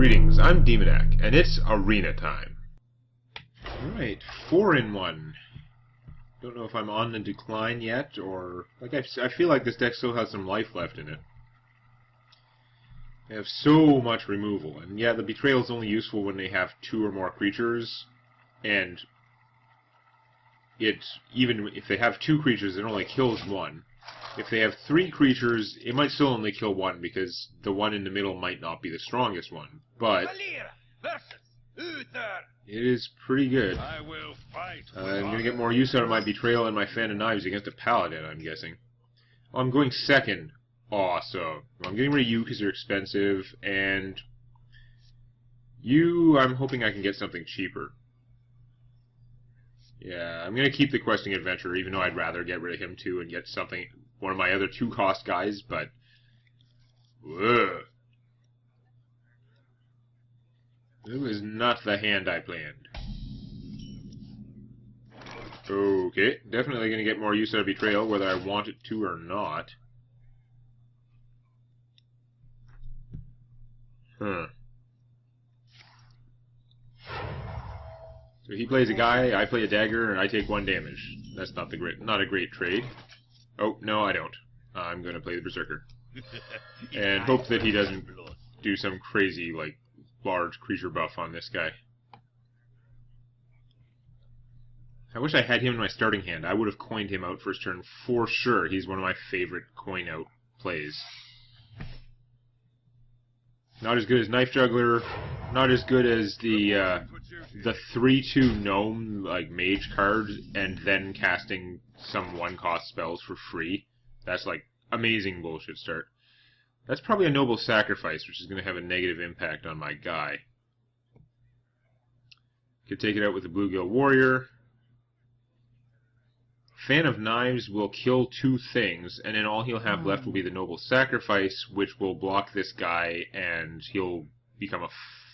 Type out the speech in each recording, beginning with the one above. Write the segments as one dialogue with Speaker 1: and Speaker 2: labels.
Speaker 1: Greetings, I'm Demonac, and it's arena time. Alright, 4 in 1. Don't know if I'm on the decline yet, or... I feel like this deck still has some life left in it. They have so much removal, and yeah, the Betrayal is only useful when they have 2 or more creatures, and... even if they have 2 creatures, it only kills 1. If they have 3 creatures, it might still only kill 1, because the one in the middle might not be the strongest one. But it is pretty good. I'm going to get more use out of my Betrayal and my Fan of Knives against a Paladin, I'm guessing. Oh, I'm going second. Awesome. I'm getting rid of you because you're expensive, and you, I'm hoping I can get something cheaper. Yeah, I'm going to keep the Questing Adventurer, even though I'd rather get rid of him too and get something, one of my other 2-cost guys, but... Ugh. It was not the hand I planned. Okay, definitely going to get more use out of Betrayal, whether I want it to or not. Huh. So he plays a guy, I play a dagger, and I take 1 damage. That's not a great trade. Oh, no, I don't. I'm going to play the Berserker. And hope that he doesn't do some crazy, like, large creature buff on this guy. I wish I had him in my starting hand. I would have coined him out first turn for sure. He's one of my favorite coin out plays. Not as good as Knife Juggler. Not as good as the 3/2 gnome, like, mage card, and then casting some 1-cost spells for free. That's, like, amazing bullshit start. That's probably a Noble Sacrifice, which is going to have a negative impact on my guy. Could take it out with the Bluegill Warrior. Fan of Knives will kill 2 things, and then all he'll have left will be the Noble Sacrifice, which will block this guy, and he'll become a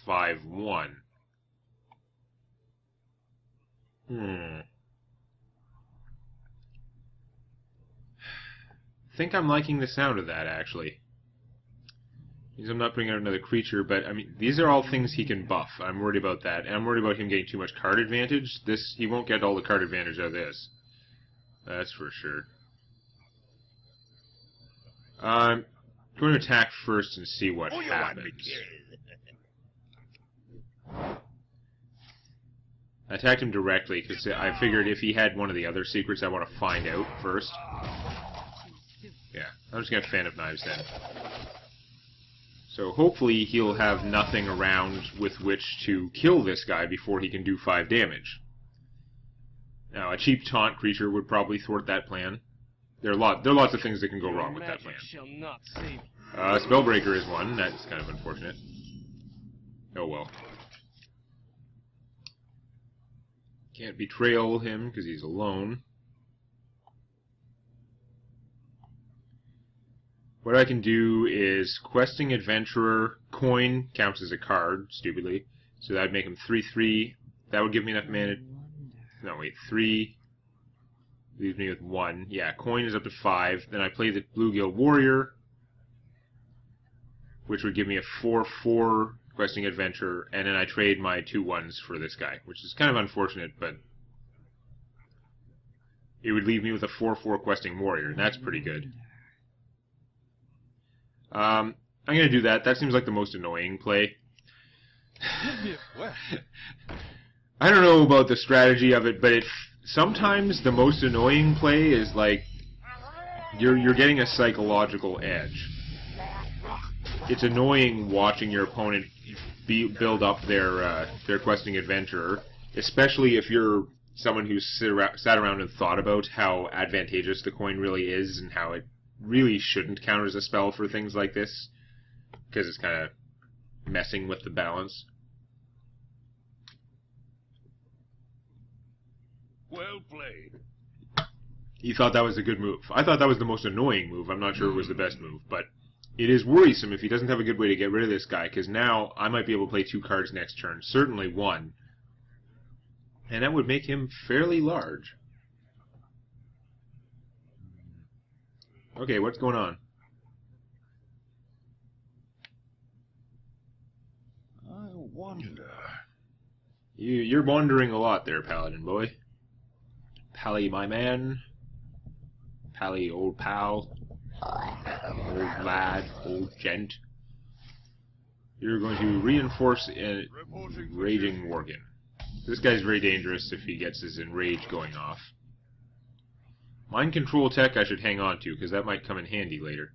Speaker 1: 5/1. I think I'm liking the sound of that, actually. Because I'm not bringing out another creature, but, I mean, these are all things he can buff. I'm worried about that, and I'm worried about him getting too much card advantage. He won't get all the card advantage out of this. That's for sure. I'm going to attack first and see what happens. I attacked him directly because I figured if he had one of the other secrets, I want to find out first. Yeah, I'm just going to Fan of Knives then. So hopefully he'll have nothing around with which to kill this guy before he can do 5 damage. Now, a cheap taunt creature would probably thwart that plan. There are lots of things that can go wrong with that plan. Spellbreaker is one. That's kind of unfortunate. Oh well. Can't Betrayal him because he's alone. What I can do is Questing Adventurer. Coin counts as a card, stupidly. So that would make him 3/3. That would give me enough mana. No, wait, 3 leaves me with 1. Yeah, coin is up to 5. Then I play the Bluegill Warrior, which would give me a 4/4 Questing Adventure, and then I trade my 2 1s for this guy, which is kind of unfortunate, but it would leave me with a 4/4 Questing Warrior, and that's pretty good. I'm going to do that. That seems like the most annoying play. I don't know about the strategy of it, but sometimes the most annoying play is like you're getting a psychological edge. It's annoying watching your opponent build up their Questing Adventurer, especially if you're someone who's sat around and thought about how advantageous the coin really is and how it really shouldn't count as a spell for things like this, because it's kind of messing with the balance.
Speaker 2: Well played.
Speaker 1: You thought that was a good move. I thought that was the most annoying move. I'm not sure it was the best move, but it is worrisome if he doesn't have a good way to get rid of this guy, because now I might be able to play 2 cards next turn, certainly 1, and that would make him fairly large. Okay, what's going on?
Speaker 2: wonder.
Speaker 1: You're wandering a lot there, Paladin boy. Pally, my man. Pally, old pal. Old lad, old gent. You're going to reinforce a raging Worgen. This guy's very dangerous if he gets his enrage going off. Mind control tech I should hang on to, because that might come in handy later.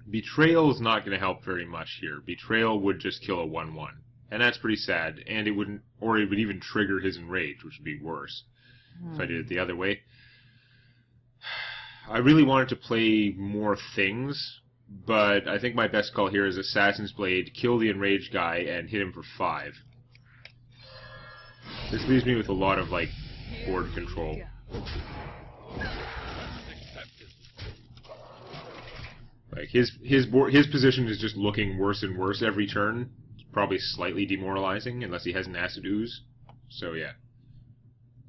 Speaker 1: Betrayal is not going to help very much here. Betrayal would just kill a 1-1. And that's pretty sad. And it wouldn't, or it would even trigger his enrage, which would be worse if I did it the other way. I really wanted to play more things, but I think my best call here is Assassin's Blade, kill the enraged guy, and hit him for 5. This leaves me with a lot of, like, board control. Like, his position is just looking worse and worse every turn. It's probably slightly demoralizing, unless he has an Acid Ooze. So, yeah.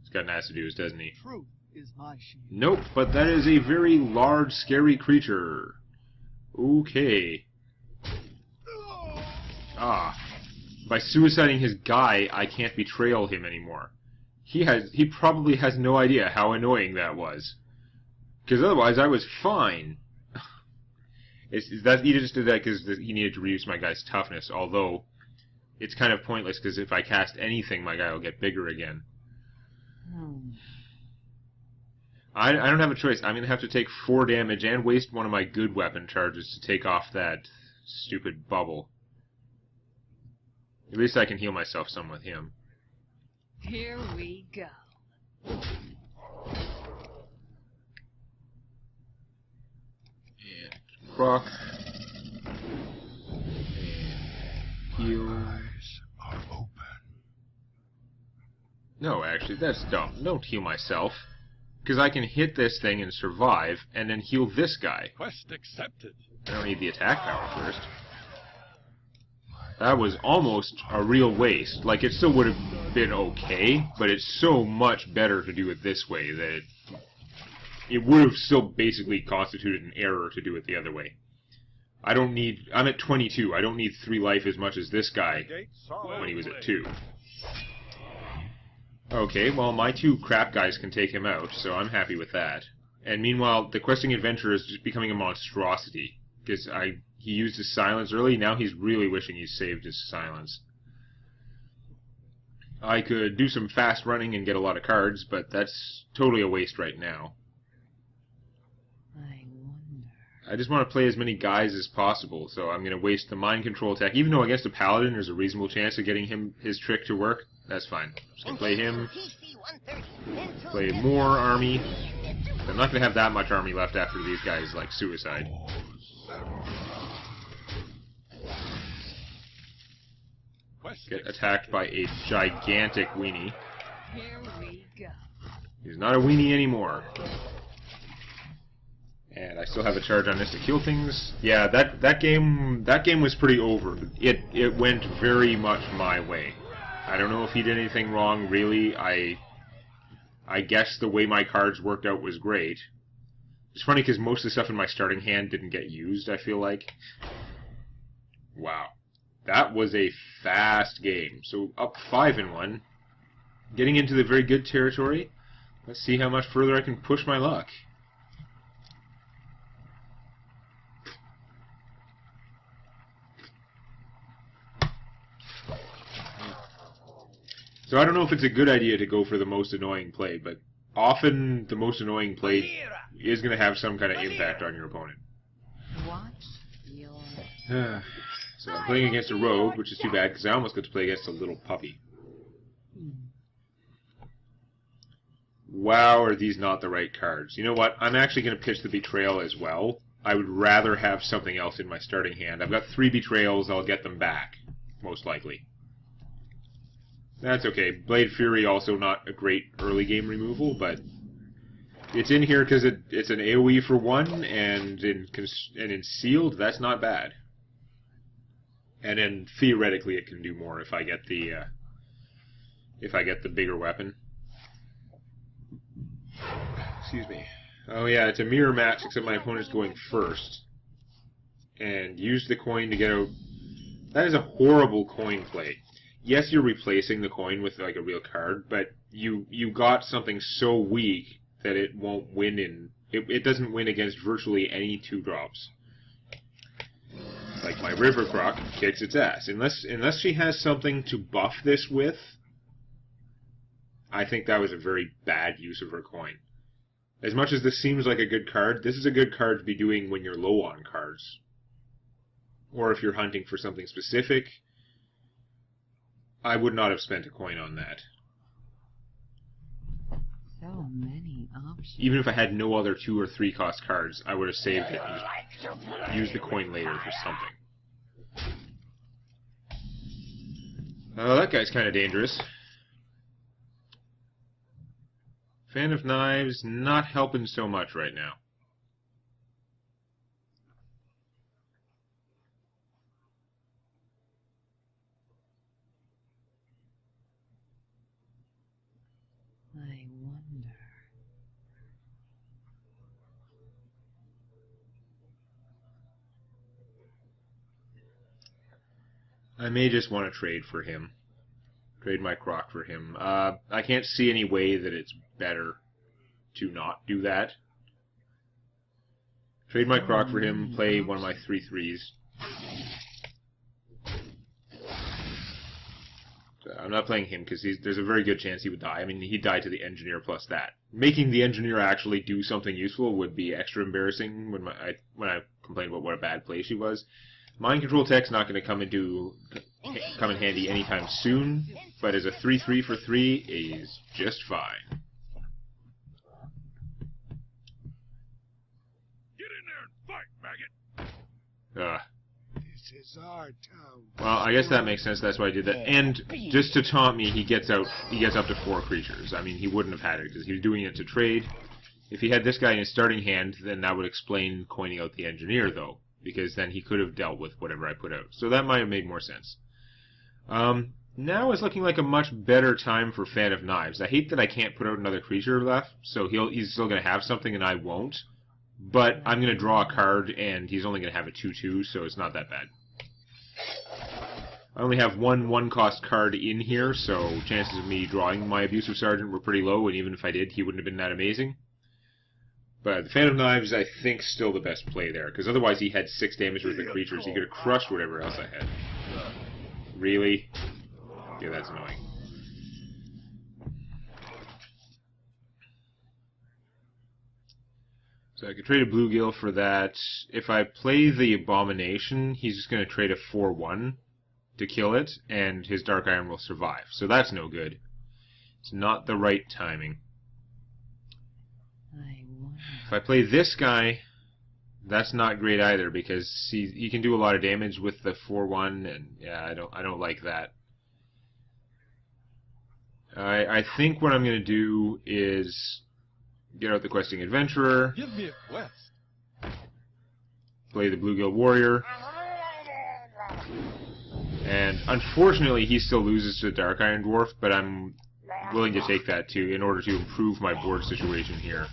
Speaker 1: He's got an Acid Ooze, doesn't he?
Speaker 3: Truth is my shield.
Speaker 1: Nope, but that is a very large, scary creature. Okay. Ah. By suiciding his guy, I can't betrayal him anymore. He probably has no idea how annoying that was. Because otherwise I was fine. He just did that because he needed to reduce my guy's toughness, although it's kind of pointless because if I cast anything, my guy will get bigger again. I don't have a choice. I'm going to have to take 4 damage and waste one of my good weapon charges to take off that stupid bubble. At least I can heal myself some with him.
Speaker 4: Here we go.
Speaker 1: And proc. And heal.
Speaker 2: Eyes are open.
Speaker 1: No, actually, that's dumb. Don't heal myself. Because I can hit this thing and survive, and then heal this guy.
Speaker 2: Quest accepted.
Speaker 1: I don't need the attack power first. That was almost a real waste. Like, it still would have been okay, but it's so much better to do it this way that it would have still basically constituted an error to do it the other way. I'm at 22. I don't need 3 life as much as this guy when he was at 2. Okay, well, my 2 crap guys can take him out, so I'm happy with that. And meanwhile, the questing adventurer is just becoming a monstrosity. Because he used his silence early, now he's really wishing he saved his silence. I could do some fast running and get a lot of cards, but that's totally a waste right now.
Speaker 4: I wonder.
Speaker 1: I just want to play as many guys as possible, so I'm going to waste the mind control attack. Even though against a paladin there's a reasonable chance of getting his trick to work, that's fine. Just going to play him, play more army. I'm not going to have that much army left after these guys, like, suicide. Get attacked by a gigantic weenie.
Speaker 4: Here we go.
Speaker 1: He's not a weenie anymore. And I still have a charge on this to kill things. Yeah, that game was pretty over. It went very much my way. I don't know if he did anything wrong, really. I guess the way my cards worked out was great. It's funny because most of the stuff in my starting hand didn't get used, I feel like. Wow. That was a fast game. So up 5-1. Getting into the very good territory. Let's see how much further I can push my luck. So I don't know if it's a good idea to go for the most annoying play, but often the most annoying play is going to have some kind of impact on your opponent.
Speaker 4: Watch your...
Speaker 1: So I'm playing against a rogue, which is too bad, because I almost got to play against a little puppy. Wow, are these not the right cards? You know what? I'm actually going to pitch the Betrayal as well. I would rather have something else in my starting hand. I've got 3 Betrayals. I'll get them back, most likely. That's okay. Blade Fury also not a great early game removal, but it's in here because it's an AoE for 1, and in sealed, that's not bad. And then theoretically, it can do more if I get the bigger weapon. Excuse me. Oh yeah, it's a mirror match, except my opponent's going first. and use the coin to get out. That is a horrible coin play. Yes, you're replacing the coin with like a real card, but you got something so weak that it won't win in. It doesn't win against virtually any 2-drops. Like my River Croc kicks its ass. Unless she has something to buff this with, I think that was a very bad use of her coin. As much as this seems like a good card, this is a good card to be doing when you're low on cards. Or if you're hunting for something specific. I would not have spent a coin on that.
Speaker 4: So many options.
Speaker 1: Even if I had no other 2 or 3 cost cards, I would have saved it and just used the coin later for something. Oh, that guy's kind of dangerous. Fan of Knives, not helping so much right now.
Speaker 4: I wonder.
Speaker 1: I may just want to trade for him. Trade my Croc for him. I can't see any way that it's better to not do that. Trade my Croc for him, play one of my 3/3s. I'm not playing him because there's a very good chance he would die. I mean, he'd die to the Engineer plus that. Making the Engineer actually do something useful would be extra embarrassing when I complained about what a bad play she was. Mind Control Tech's not going to come in handy anytime soon, but as a 3/3 for 3 is just fine.
Speaker 2: Get in there and fight, maggot.
Speaker 3: This is our town.
Speaker 1: Well, I guess that makes sense. That's why I did that. And just to taunt me, he gets up to 4 creatures. I mean, he wouldn't have had it because he was doing it to trade. If he had this guy in his starting hand, then that would explain coining out the Engineer, though, because then he could have dealt with whatever I put out. So that might have made more sense. Now is looking like a much better time for Fan of Knives. I hate that I can't put out another creature left, so he's still going to have something and I won't. But I'm going to draw a card, and he's only going to have a 2/2, so it's not that bad. I only have one 1-cost card in here, so chances of me drawing my Abusive Sergeant were pretty low, and even if I did, he wouldn't have been that amazing. But the Fan of Knives, I think, still the best play there, because otherwise he had 6 damage worth of creatures. He could have crushed whatever else I had. Really? Yeah, that's annoying. So I could trade a Bluegill for that. If I play the Abomination, he's just going to trade a 4/1 to kill it, and his Dark Iron will survive. So that's no good. It's not the right timing.
Speaker 4: I wonder.
Speaker 1: If I play this guy, that's not great either, because he can do a lot of damage with the 4/1, and yeah, I don't like that. I think what I'm going to do is get out the Questing Adventurer,
Speaker 2: Give me a quest.
Speaker 1: play the Bluegill Warrior, and unfortunately he still loses to the Dark Iron Dwarf, but I'm willing to take that too in order to improve my board situation here.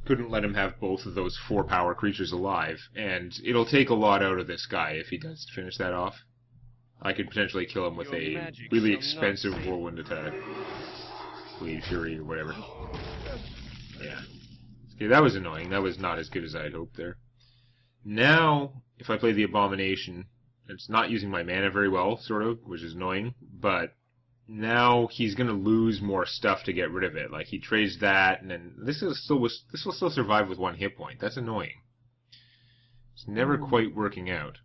Speaker 1: Couldn't let him have both of those 4-power creatures alive, and it'll take a lot out of this guy if he does finish that off. I could potentially kill him with a really expensive whirlwind attack. Bleed Fury or whatever. Yeah. Okay, that was annoying. That was not as good as I had hoped there. Now, if I play the Abomination, it's not using my mana very well, sort of, which is annoying, but now he's going to lose more stuff to get rid of it. Like, he trades that, and then this will still survive with 1 hit point. That's annoying. It's never quite working out.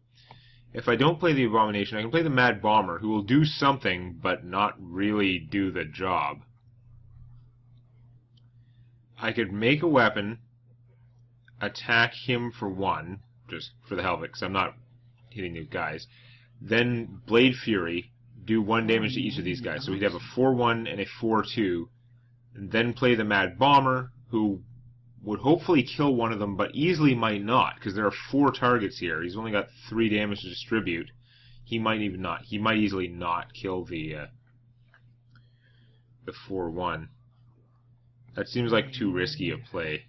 Speaker 1: If I don't play the Abomination, I can play the Mad Bomber, who will do something, but not really do the job. I could make a weapon, attack him for 1, just for the hell of it, because I'm not hitting these guys. Then Blade Fury, do 1 damage to each of these guys. So we'd have a 4/1 and a 4/2. And then play the Mad Bomber, who would hopefully kill one of them, but easily might not, because there are 4 targets here. He's only got 3 damage to distribute. He might even not. He might easily not kill the 4/1. That seems like too risky a play.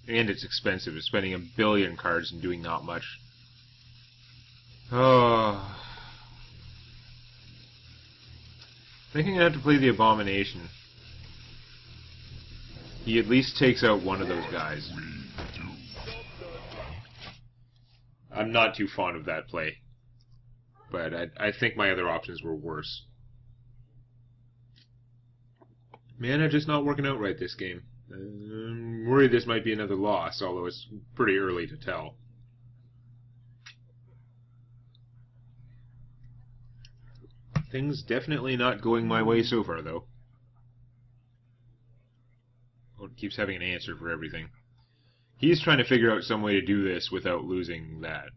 Speaker 1: And it's expensive. It's spending 1 billion cards and doing not much. Oh. I think I'm gonna have to play the Abomination. He at least takes out one of those guys. I'm not too fond of that play. But I think my other options were worse. Mana just not working out right this game. I'm worried this might be another loss, although it's pretty early to tell. Things definitely not going my way so far, though. Oh, it keeps having an answer for everything. He's trying to figure out some way to do this without losing that,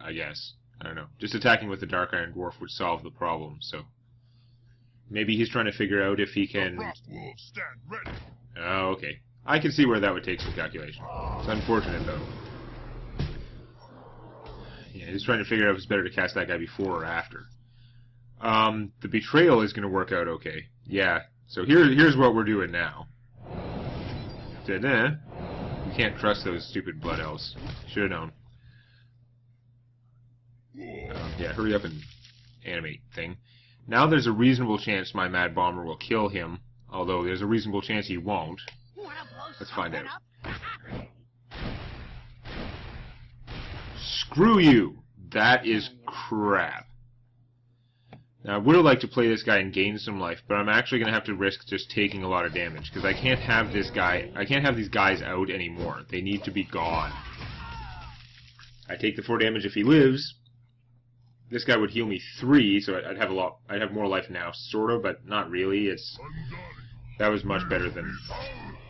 Speaker 1: I guess. I don't know. Just attacking with the Dark Iron Dwarf would solve the problem, so... Maybe he's trying to figure out if he can...
Speaker 2: Wolves stand ready.
Speaker 1: Oh, okay. I can see where that would take some calculation. It's unfortunate, though. Yeah, he's trying to figure out if it's better to cast that guy before or after. The Betrayal is going to work out okay. Yeah, so here's what we're doing now. Ta-da. You can't trust those stupid Blood Elves. Should have known. Yeah, hurry up and animate thing. Now there's a reasonable chance my Mad Bomber will kill him, although there's a reasonable chance he won't. Let's find out. Screw you! That is crap. Now, I would have liked to play this guy and gain some life, but I'm actually going to have to risk just taking a lot of damage, because I can't have this guy, I can't have these guys out anymore. They need to be gone. I take the 4 damage if he lives. This guy would heal me 3, so I'd have more life now, sort of, but not really. That was much better than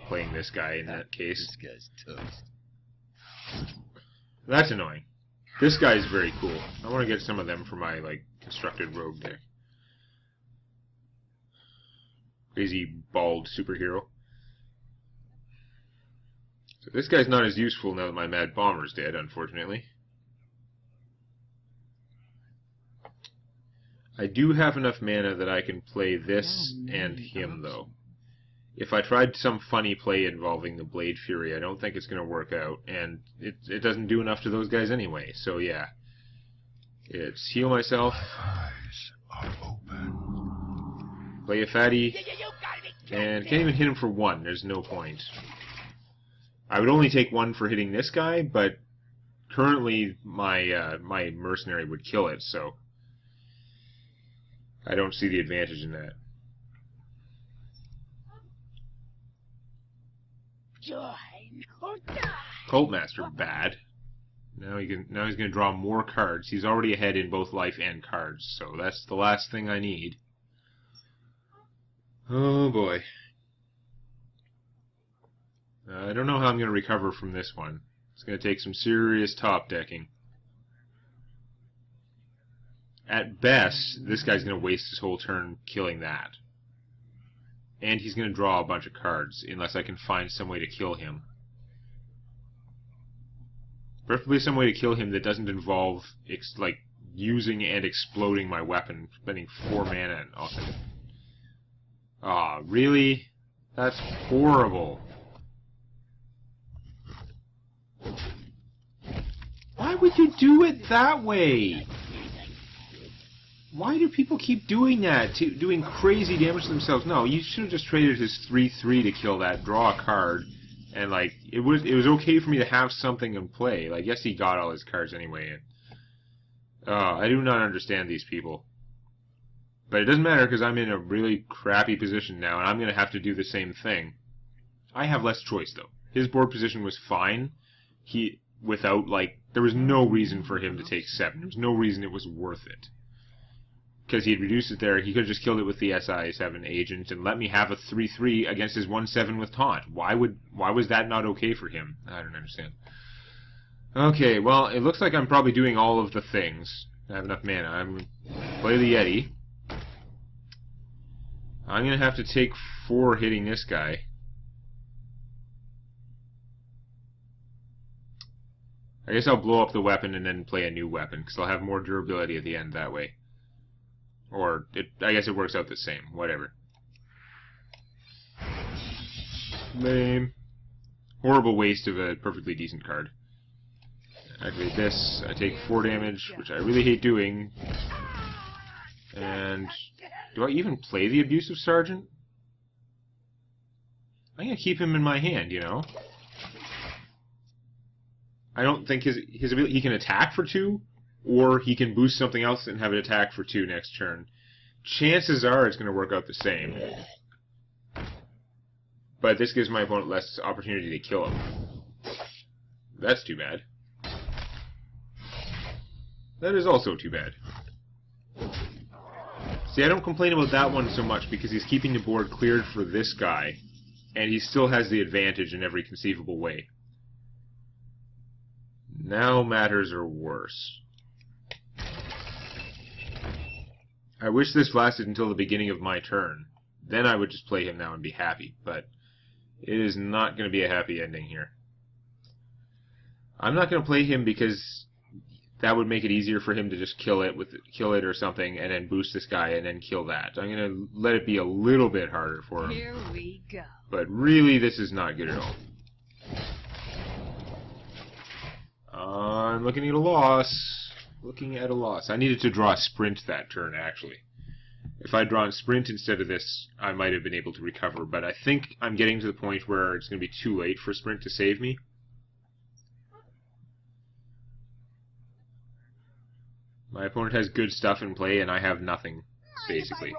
Speaker 1: playing this guy in that case.
Speaker 3: This guy's toast.
Speaker 1: That's annoying. This guy is very cool. I want to get some of them for my, like, constructed rogue deck. Crazy, bald superhero. So this guy's not as useful now that my Mad Bomber's dead, unfortunately. I do have enough mana that I can play this and him, though. If I tried some funny play involving the Blade Fury, I don't think it's going to work out, and it doesn't do enough to those guys anyway, so yeah. It's heal myself,
Speaker 3: Eyes are open.
Speaker 1: play a fatty, and can't even hit him for 1, there's no point. I would only take 1 for hitting this guy, but currently my my mercenary would kill it, so I don't see the advantage in that. Cult Master, bad. Now he's going to draw more cards. He's already ahead in both life and cards, so that's the last thing I need. Oh boy. I don't know how I'm going to recover from this one. It's going to take some serious top decking. At best, this guy's going to waste his whole turn killing that. And he's going to draw a bunch of cards, unless I can find some way to kill him. Preferably some way to kill him that doesn't involve, like, using and exploding my weapon, spending 4 mana off it. Aw, really? That's horrible. Why would you do it that way? Why do people keep doing that, doing crazy damage to themselves? No, you should have just traded his 3/3 to kill that, draw a card, and like it was okay for me to have something in play. Like, yes, he got all his cards anyway, and I do not understand these people. But it doesn't matter because I'm in a really crappy position now, and I'm going to have to do the same thing. I have less choice though. His board position was fine. There was no reason for him to take 7. There was no reason it was worth it. Because he had reduced it there, he could have just killed it with the SI7 agent and let me have a 3/3 against his 1/7 with taunt. Why was that not okay for him? I don't understand. Okay, well, it looks like I'm probably doing all of the things. I have enough mana. I'm going to play the Yeti. I'm going to have to take 4 hitting this guy. I guess I'll blow up the weapon and then play a new weapon, because I'll have more durability at the end that way. Or, I guess it works out the same. Whatever. Lame. Horrible waste of a perfectly decent card. Activate this. I take 4 damage, which I really hate doing. And do I even play the Abusive Sergeant? I'm gonna keep him in my hand, you know. I don't think his ability, he can attack for 2, or he can boost something else and have it attack for 2 next turn. Chances are it's gonna work out the same. But this gives my opponent less opportunity to kill him. That's too bad. That is also too bad. See, I don't complain about that one so much because he's keeping the board cleared for this guy, and he still has the advantage in every conceivable way. Now matters are worse. I wish this lasted until the beginning of my turn. Then I would just play him now and be happy, but it is not going to be a happy ending here. I'm not going to play him because that would make it easier for him to just kill it or something, and then boost this guy and then kill that. I'm going to let it be a little bit harder for him.
Speaker 4: Here we go.
Speaker 1: But really, this is not good at all. I'm looking at a loss. Looking at a loss. I needed to draw a sprint that turn, actually. If I'd drawn sprint instead of this, I might have been able to recover, but I think I'm getting to the point where it's going to be too late for sprint to save me. My opponent has good stuff in play, and I have nothing, basically,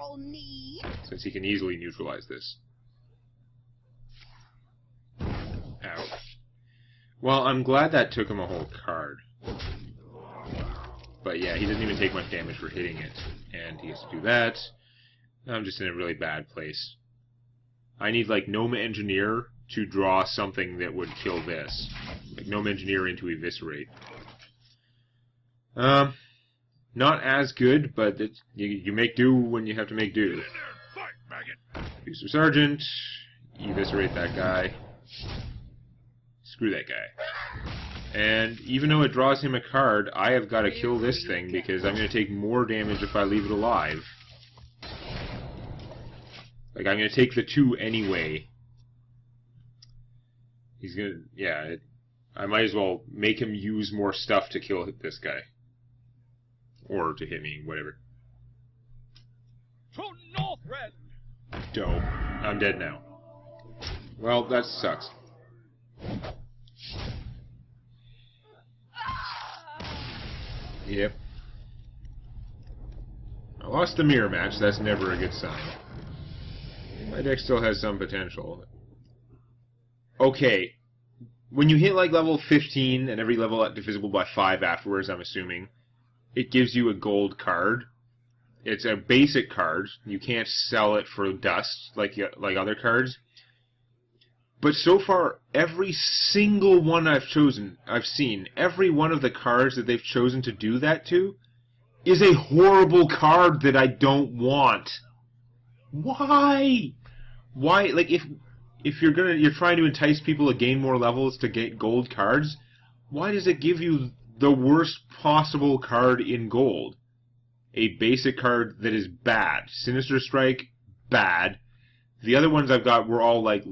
Speaker 1: since he can easily neutralize this. Ow. Well, I'm glad that took him a whole card. But yeah, he doesn't even take much damage for hitting it, and he has to do that. I'm just in a really bad place. I need, like, Gnome Engineer to draw something that would kill this. Like, Gnome Engineer into Eviscerate. Not as good, but you make do when you have to make do.
Speaker 2: Fight, maggot.
Speaker 1: Abusive Sergeant, eviscerate that guy. Screw that guy. And even though it draws him a card, I have got to kill this thing because I'm going to take more damage if I leave it alive. Like, I'm going to take the 2 anyway. He's going to... Yeah, I might as well make him use more stuff to kill this guy. Or to hit me, whatever.
Speaker 2: To Northrend.
Speaker 1: Dope. I'm dead now. Well, that sucks. Yep. I lost the mirror match. That's never a good sign. My deck still has some potential. Okay. When you hit like level 15 and every level divisible by 5 afterwards, I'm assuming, it gives you a gold card. It's a basic card. You can't sell it for dust like other cards. But so far, every single one I've seen, every one of the cards that they've chosen to do that to, is a horrible card that I don't want. Why? Why? Like, if you're trying to entice people to gain more levels to get gold cards, why does it give you the worst possible card in gold? A basic card that is bad. Sinister Strike, bad. The other ones I've got were all like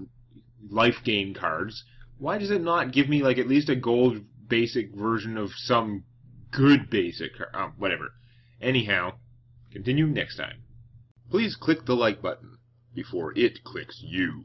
Speaker 1: life gain cards. Why does it not give me like at least a gold basic version of some good basic card? Whatever. Anyhow, continue next time. Please click the like button before it clicks you.